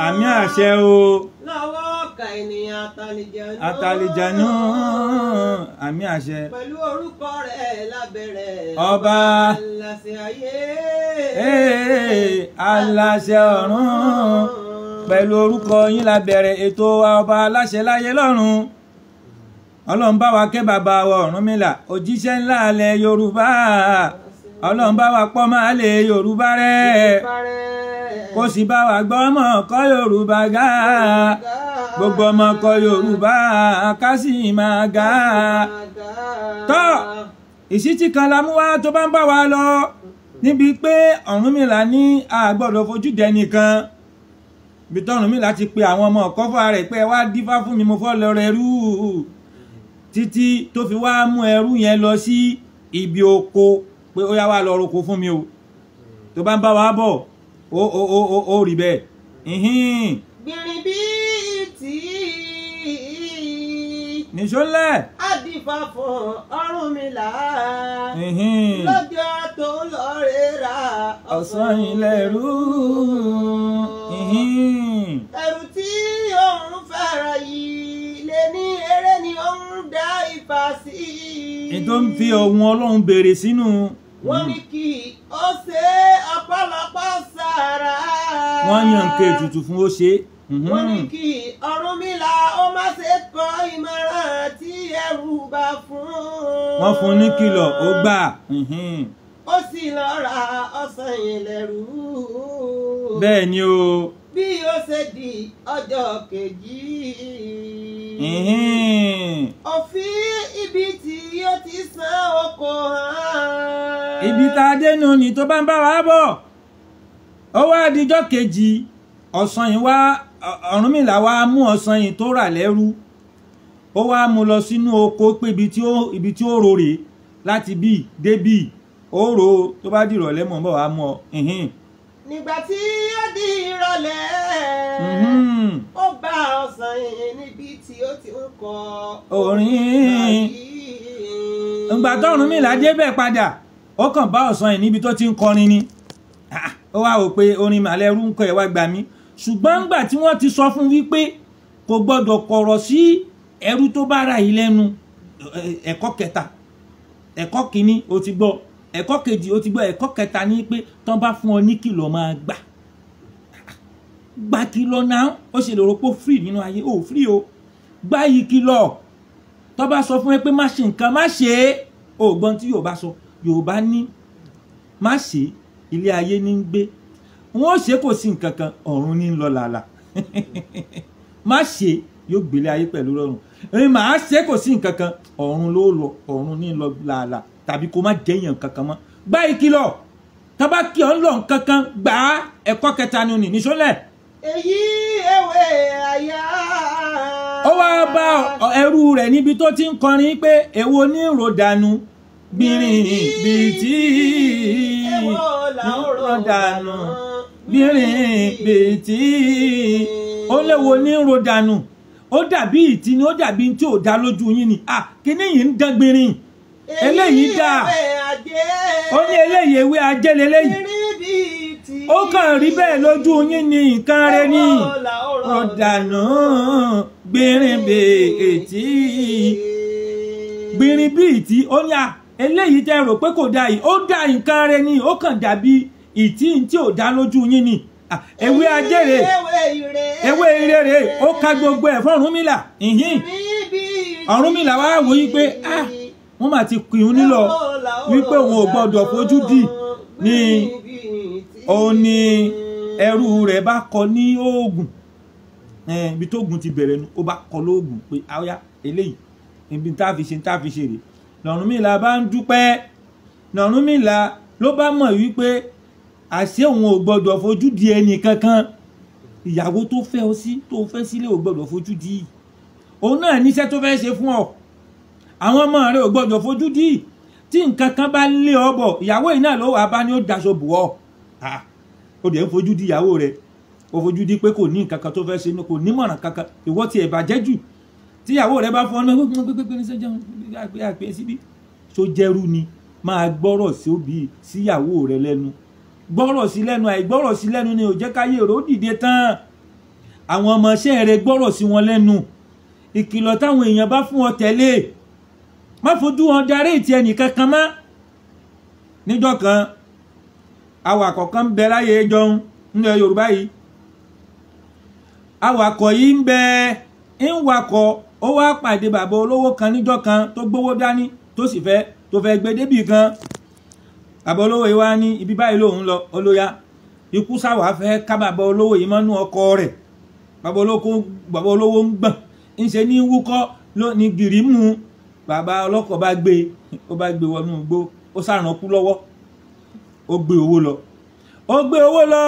àmì àṣẹ o. lọ́wọ́ ọ̀kà ènìyàn àtàlìjànú àmì àṣẹ. pẹ̀lú orúkọ rẹ̀ lábẹ́rẹ́ ọba aláṣẹ ayé aláṣẹ ọ̀run pẹ̀lú orúkọ yín lábẹ́rẹ́ ètò ọba aláṣẹ láyé lọ́run. ọlọ́run bá wa kẹ́ bàbá wa Ọ̀rúnmìlà òjíṣẹ́ ńlá alẹ́ Yorùbá. ọlọ́run bá wa pọ́ máa lè Yorùbá rẹ̀ kó sì bá wa gbọ́ ọmọ kọ́ Yorùbá ga gbogbo ọmọ kọ́ Yorùbá ká sì máa ga. tọ́ ìṣítí kan la mú wá tó bá ń bá wa lọ níbi pé Ọ̀rúnmìlà ní a gbọ́dọ̀ fojú dẹnìkan bí tọ́rúnmìlà ti pe àwọn ọmọ ọ̀kọ́fà rẹ̀ pé wá dífá fún mi mo fọ́ lọ rẹ̀ rú títí tó fi wá mú ẹrú yẹn lọ sí ibi oko pé ó yá wá lọ roko fún mi o tó bá ń bá wa bọ̀ ó rí bẹ́ẹ̀. gbìnrín bí tí nìṣólẹ̀ àdìfá fún Ọ̀rúnmìlà lọ́jọ́ tó lọ rẹ́ra ọ̀sán ilẹ̀ rú ẹrù tí òun fẹ́ràn yìí lè ní eré ni òun dá Ifá sí. ètò ń fi ohun Ọlọ́run béèrè sínú. wọ́n ní kí ó ṣe ọ̀pọ̀lọpọ̀ sára. wọ́n yàn nǹkan ètùtù fún ó ṣe. wọ́n ní kí Ọ̀rúnmìlà ó má ṣe kọ ìmọ̀ràn tí ẹrù bá fún. wọ́n fún ní kìlọ̀ ó gbà. ó sì lọ ra ọ̀sán ilẹ̀ rú. bẹ́ẹ̀ ni o. bí ó ṣe di ọjọ́ kejì. òfin ibi tí ó ti san oko hàn. ibi tá a dénú ni tó bá ń bá wa bọ̀ ó wá dijọ́ kejì ọ̀sán yìí wá Ọ̀rúnmìlà wá mú ọ̀sán yìí tó rà lẹ́rú ó wá mú lọ sínú oko pé ibi tí ó rò rè láti bí débì ó rò tó bá dìrọ̀lẹ́ mọ̀ bọ̀ wá mú ọ. nígbà tí ó di ìrọ̀lẹ́ ó bá ọ̀sán yìí níbi tí ó ti ń kọ orin. ìgbà tó Ọ̀rúnmìlà débẹ̀ padà ó kàn bá ọ̀sán yìí níbi tó ti ń kọrin ni ó wá wò pé orin màlẹ́rú ń kọ ẹ̀ wá gbà mí ṣùgbọ́n ńgbà tí wọ́n ti sọ fún wípé kò gbọ́dọ̀ kọ̀rọ̀ sí ẹrú tó bá ra yìí lẹ́nu ẹ̀kọ́ kẹta ẹ̀kọ́ kìíní ó ti gbọ́ ẹ̀kọ́ kejì ó ti gbọ́ ẹ̀kọ́ kẹta ní pé tán bá fún ọ ní kìlọ̀ máa gbà kìlọ̀ náà ó ṣe lè rò pé free nínú ayé ó free o gbá yìí kìlọ̀ tó bá sọ fún ẹ pé má ṣe nǹkan má ṣe é ó gbọ́n tí Yorùbá sọ Yorùbá ní má ṣe ilé ayé ní ń gbé wọn ó ṣe kò sí nǹkan kan ọ̀run ní ń lọ làlà má ṣe yóò gbélé ayé pẹ̀lú rọrùn èmi màá ṣe kò sí nǹkan kan ọ̀run ló lọ ọ̀run ní ń lọ làlà tàbí kó má jẹ́yàn kankan mọ́ gbá ìkìlọ̀ tọ́ba kí ọ̀ ń lọ nǹkan kan gbà á ẹ̀kọ́ kẹta ni ò ní níṣólẹ̀. èyí ewé àyà. ó wá bá ẹrú rẹ̀ níbi tó ti ń kọrin pé èwo ní ròdànù gbìnrín bíi tí ròdànù gbìnrín bíi tí ó léwo ní ròdànù ó dàbí ìtì ni ó dàbí tí ò dá lójú yín ni kíní yìí ń dán gbìnrín eléyìí dà ó ní eléyìí ewé ajé leléyìí ó kàn rí bẹ́ẹ̀ lójú yín ní nǹkan rẹ ní ròdànù gbìnrín bíi tí gbìnrín bíi tí ó ní eléyìí tẹ́ rò pé kò dá yìí ó dá nǹkan rẹ ní ó kàn dàbí ìtì tí ò dá lójú yín ni ewé ajére ewé ìrere ó ka gbogbo ẹ̀ fún Ọ̀rúnmìlà Ọ̀rúnmìlà wá wò yí pé wọ́n mà ti kìún nílọ wípé òun ò gbọ́dọ̀ fojú dì ní òun ni ẹrú rẹ̀ bá kọ ní oògùn ibi tó oògùn ti bẹ̀rẹ̀ nu ó bá kọ lóògùn pé àwòyá eléyìí ibi tá a fi ṣe rè Ọ̀rúnmìlà bá ń dúpẹ́ Ọ̀rúnmìlà ló bá mọ̀ wípé àṣé òun ò gbọ́dọ̀ fojú di ẹnì kankan ìyàwó tó fẹ́ ọ sí tó fẹ́ sílé ò gbọ́dọ̀ fojú di òun náà níṣẹ́ tó fẹ́ ṣe fún ọ àwọn ọmọ rẹ ò gbọ́dọ̀ fojú di tí nǹkan kan bá lé ọ bọ̀ ìyàwó yìí náà ló wà bá ní ó daṣọ bù ọ ó dẹ̀ ń fojú di ìyàwó rẹ ó fojú di pé kò ní nǹkan kan tó fẹ́ ṣe kò nímọ̀ràn kankan ìwọ ti ẹ̀ bàjẹ́ jù tíyàwó rẹ bá fọ́n náà gbé síbí tó jẹ́rú ni máa gbọ́rọ̀ síyàwó rẹ lẹ́nu gbọ́rọ̀ sí lẹ́nu àìgbọ́rọ̀ sí lẹ́nu ni ò jẹ́ káyé rò dìde tán àwọn ọmọọṣẹ́ rẹ̀ gbọ́rọ̀ sí wọn lẹ́nu ìkìlọ̀ táwọn èèyàn bá fún ọ tẹ̀lé má fojú wọn darí ìtì ẹnì kankan mọ́. níjọ́ kan awakọ̀ kan ń bẹ láyé jọun nílẹ̀ Yorùbá yìí awakọ̀ yìí ń bẹ ń wakọ̀ ó wá pàdé bàbá olówó kan níjọ́ kan tó gbówó dání tó fẹ́ gbé débì kan. bàbá olówó yìí wá ní ibi báyìí lòun lọ olóya ikú sáwà fẹ́ ká bàbá olówó yìí mọ́nú ọkọ rẹ̀. bàbá olówó ń gbọ̀n ń ṣe ní wúkọ́ ní gìrìmù. bàbá ọlọ́kọ̀ bá gbé wọnú igbó ó sàràn kú lọ́wọ́ ó gbé owó lọ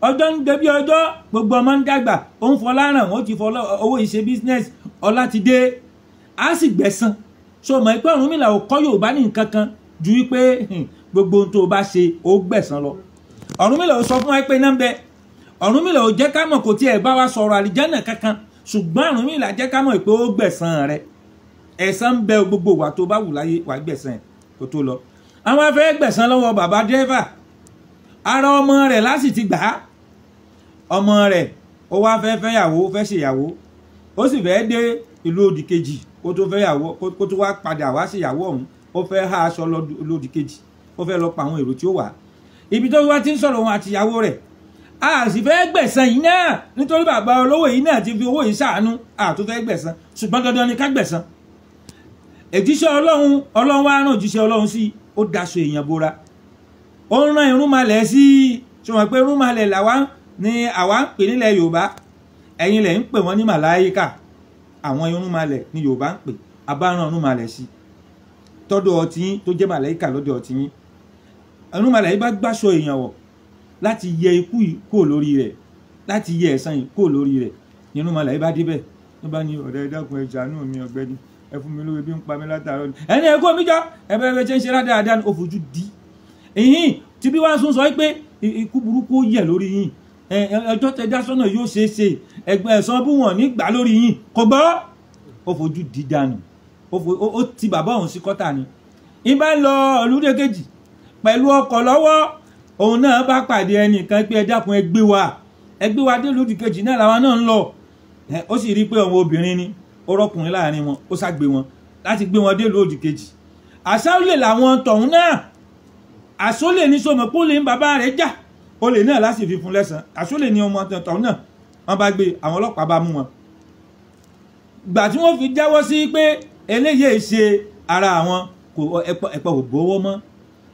ọjọ́ ń débí ọjọ́ gbogbo ọmọ ń dàgbà ó ń fọláràn ó ti fọ owó ìṣe business ọlá ti dé á sì gbẹ̀san. so mọ̀ pé Ọ̀rúnmìlà ò kọ́ Yorùbá ní nǹkan kan ju wípé gbogbo ohun tó bá ṣe ó gbẹ̀san lọ. Ọ̀rúnmìlà ò sọ fún wa pé náà ń bẹ Ọ̀rúnmìlà ò jẹ́ ká mọ̀ kò tiẹ̀ bá wa sọ̀rọ̀ àlìjánà kankan ṣùgbọ́n Ọ̀rúnmìlà jẹ́ ká mọ̀ pé ó gbẹ̀san rẹ̀ ẹ̀san ń bẹ gbogbo wa tó bá wù láyé wà gbẹ̀san ẹ̀ kó tó lọ. àwọn afẹ́ gbẹ̀san lọ́wọ́ bàbá dẹ́fà ara ọmọ rẹ̀ láti ti gbà á ọmọ rẹ̀ ó wá fẹ́ yàwó fẹ́ ṣèyàwó ó sì fẹ́ dé ìlú òdì kejì kó tó fẹ́ yàwó kó tó wá padà wá ṣèyàwó ọ̀hún ó fẹ́ há aṣọ lòdì kejì ó fẹ́ lọ pa àwọn èrò tí ó wà ibi tó wá ti ń sọ̀rọ̀ wọn àtìyàwó rẹ̀ a sì fẹ́ gbẹ̀san yìí náà nítorí bàbá olówó yìí náà ti fi owó yìí ṣàánú a tó fẹ́ gbẹ̀san ṣùgbọ́n dandan ni ká gbẹ̀san. òjíṣẹ́ ọlọ́run wá rán òjíṣẹ́ ọlọ́run sí ó daṣọ èèyàn bora ó ń rán irúnmalẹ̀ sí ṣùgbọ́n pé irúnmalẹ̀ ni àwa ń pè nílẹ̀ Yorùbá ẹ̀yin lẹ̀ ń pè wọ́n ní màláíkà àwọn irúnmalẹ̀ ní Yorùbá ń pè abáràn irúnmalẹ̀ sí tọ́dọ̀ ọtí tó jẹ́ màláíkà lọ́dọ̀ ọtí yín irúnmalẹ̀ yìí bá gbàṣọ èèyàn wọ̀ láti yẹ ikú yìí kúrò lórí rẹ̀ láti yẹ ẹ̀san yìí kúrò lórí rẹ̀ ní irúnmalẹ̀ yìí bá débẹ̀ ló bá ní ọ̀rẹ́ ẹ dákun ẹ ṣàánú mi ọ̀gbẹ́ni ẹ fún mi lórí bí ń pa mí látàárọ̀ ẹni ẹ̀kọ́ mi jọ ẹ̀bẹ̀ ṣe ń ṣe dáadáa ó fojú di ìyìn tí bí wọ́n sọ pé ikú burúkú yẹ̀ lórí yìí ọjọ́ tẹjá sọ́nà yóò ṣeéṣe ẹgbẹ́ ẹ̀sán bú wọn nígbà lórí yìí kò gbọ́ ó fojú di dànù ó ti bàbá òun sí kọ́tà ni ìbá lọ olùdé kejì pẹ̀lú ọkọ̀ lọ́wọ́ òun náà bá pàdé ẹnìkan pé ẹ dákun ẹ gbé wa dé olùdé kejì náà làwọn náà ń lọ ó sì rí pé ọmọ obìnrin ni ó rọ́kùnrin láàrin wọn ó ságbé wọn láti gbé wọn dé olùdé kejì àṣàlè làwọn tọ̀hún náà àṣọlè ní sọmọ pé ó lè ń bàbá rẹ̀ jà olè náà láti fi fún lẹ́san àṣọlè ní ọmọ tọ̀hún náà wọ́n bá gbé àwọn ọlọ́pàá bá mú wọn gbà tí wọ́n fi jáwọ́ sí pé eléyìí ṣe ara àwọn ẹ̀pọ̀ kò gbowó mọ́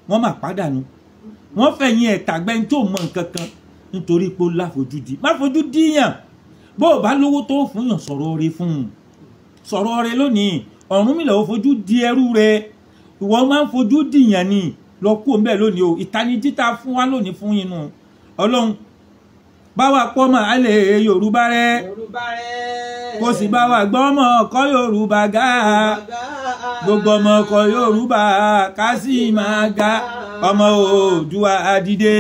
wọ́n máa pàdánù wọ́n fẹ̀yìn ẹ̀tàgbẹ́ tó mọ nǹkan kan nítorí pé ó láfojúdi má fojú díyàn bó o bá lówó tó fún yàn sọ̀rọ̀ rẹ̀ fún un sọ̀rọ̀ rẹ̀ lónìí Ọ̀rúnmìlà ó fojú di ẹrú rẹ̀ ìwọ máa ń fojú dìyàn ni lọ kú òun bẹ́ẹ̀ lónìí o ìtanijí tá a fún wa lónìí fún inú Ọlọ́run báwa pọ́ máa lè Yorùbá rẹ̀ kò sì báwa gbọ́ ọmọ ọkọ Yorùbá ga gbogbo ọmọ ọkọ Yorùbá ká sì máa ga ọmọ Oòduà dìde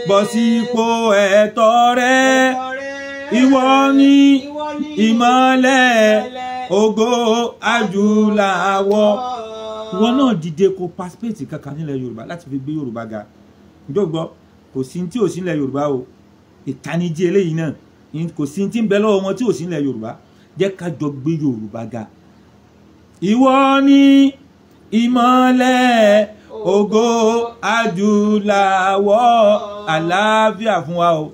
bọ́ sípò ẹ̀tọ́ rẹ̀ ìwọ ni ìmọ́lẹ̀ ògo adúláwọ̀ ìwọ náà dìde kó pasipéètì kankan nílẹ̀ Yorùbá láti fi gbé Yorùbá ga ìjọgbọ́ kò sí tí ò sí nílẹ̀ Yorùbá o ìtanijí eléyìí náà kò sí tí ń bẹ lọ́wọ́ wọn tí ò sí nílẹ̀ Yorùbá jẹ́ ká jọ gbé Yorùbá ga ìwọ ni ìmọ́lẹ̀ ògo adúláwọ̀ àlàáfíà fún wa o.